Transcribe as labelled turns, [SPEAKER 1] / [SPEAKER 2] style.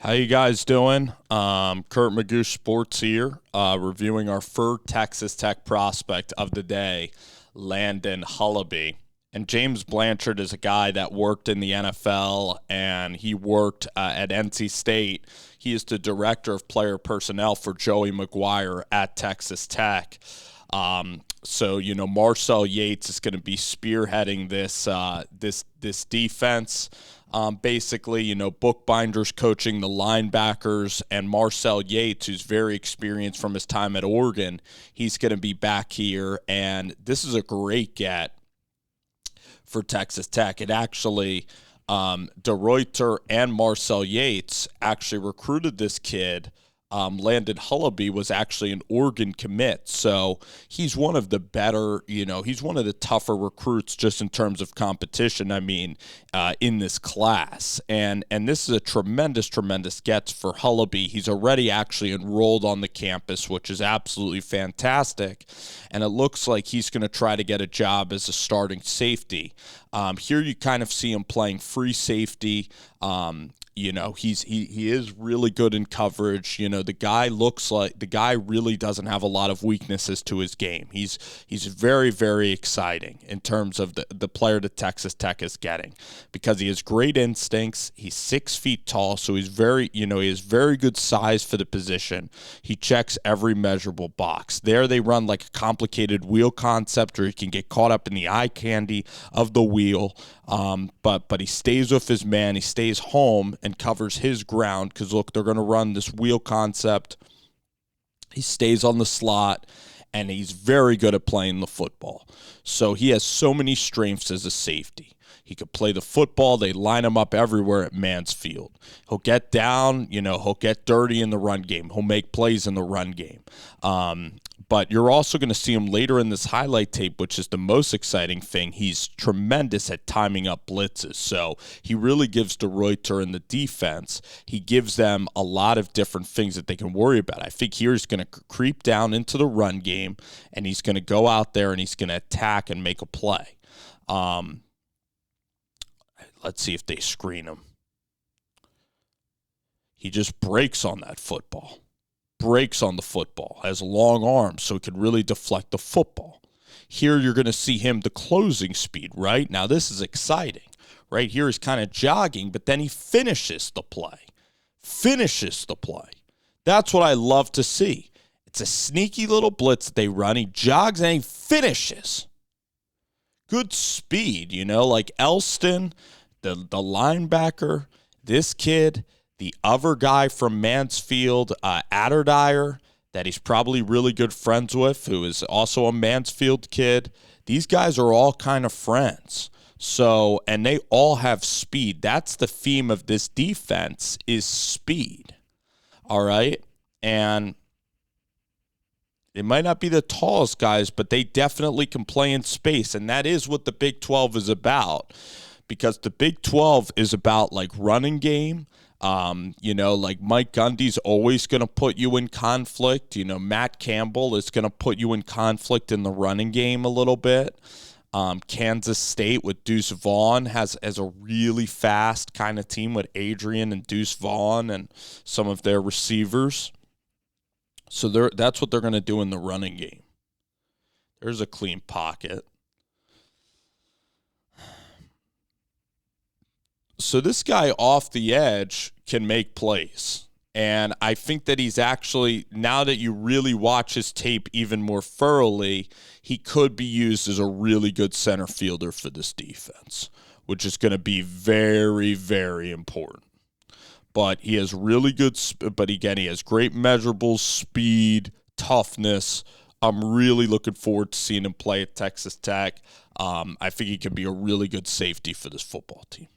[SPEAKER 1] How you guys doing? Kurt Magoo Sports here, reviewing our third Texas Tech prospect of the day, Landon Hullaby. And James Blanchard is a guy that worked in the NFL, and he worked at NC State. He is the director of player personnel for Joey McGuire at Texas Tech. Marcel Yates is going to be spearheading this defense. Basically, Bookbinder's coaching the linebackers, and Marcel Yates, who's very experienced from his time at Oregon, he's going to be back here, and this is a great get for Texas Tech. It actually, De Ruyter and Marcel Yates actually recruited this kid. Landon Hullaby was actually an Oregon commit, so he's one of the better, he's one of the tougher recruits just in terms of competition, in this class. And this is a tremendous get for Hullaby. He's already actually enrolled on the campus, which is absolutely fantastic, and it looks like he's going to try to get a job as a starting safety. Here you kind of see him playing free safety. He is really good in coverage. The guy really doesn't have a lot of weaknesses to his game. He's very, very exciting in terms of the player that Texas Tech is getting, because he has great instincts. He's 6 feet tall, so he has very good size for the position. He checks every measurable box. There they run like a complicated wheel concept, or he can get caught up in the eye candy of the wheel. But he stays with his man. He stays home and covers his ground, because, look, they're going to run this wheel concept. He stays on the slot, and he's very good at playing the football. So he has so many strengths as a safety. He could play the football. They line him up everywhere at Mansfield. He'll get down, he'll get dirty in the run game. He'll make plays in the run game. But you're also going to see him later in this highlight tape, which is the most exciting thing. He's tremendous at timing up blitzes. So he really gives De Ruyter in the defense, he gives them a lot of different things that they can worry about. I think here he's going to creep down into the run game, and he's going to go out there and he's going to attack and make a play. Let's see if they screen him. He just breaks on that football. Breaks on the football, has long arms, so he could really deflect the football. Here you're going to see him, the closing speed, right? Now this is exciting. Right here he's kind of jogging, but then he finishes the play. That's what I love to see. It's a sneaky little blitz they run. He jogs and he finishes. Good speed, like Elston, the linebacker, this kid, the other guy from Mansfield, Adderdeyer, that he's probably really good friends with, who is also a Mansfield kid. These guys are all kind of friends. So, and they all have speed. That's the theme of this defense, is speed. All right? And they might not be the tallest guys, but they definitely can play in space. And that is what the Big 12 is about, because the Big 12 is about, like, running game. Like Mike Gundy's always going to put you in conflict. Matt Campbell is going to put you in conflict in the running game a little bit. Kansas State with Deuce Vaughn has a really fast kind of team with Adrian and Deuce Vaughn and some of their receivers. So that's what they're going to do in the running game. There's a clean pocket. So this guy off the edge can make plays. And I think that he's actually, now that you really watch his tape even more thoroughly, he could be used as a really good center fielder for this defense, which is going to be very, very important. But he has really good, he has great measurables, speed, toughness. I'm really looking forward to seeing him play at Texas Tech. I think he can be a really good safety for this football team.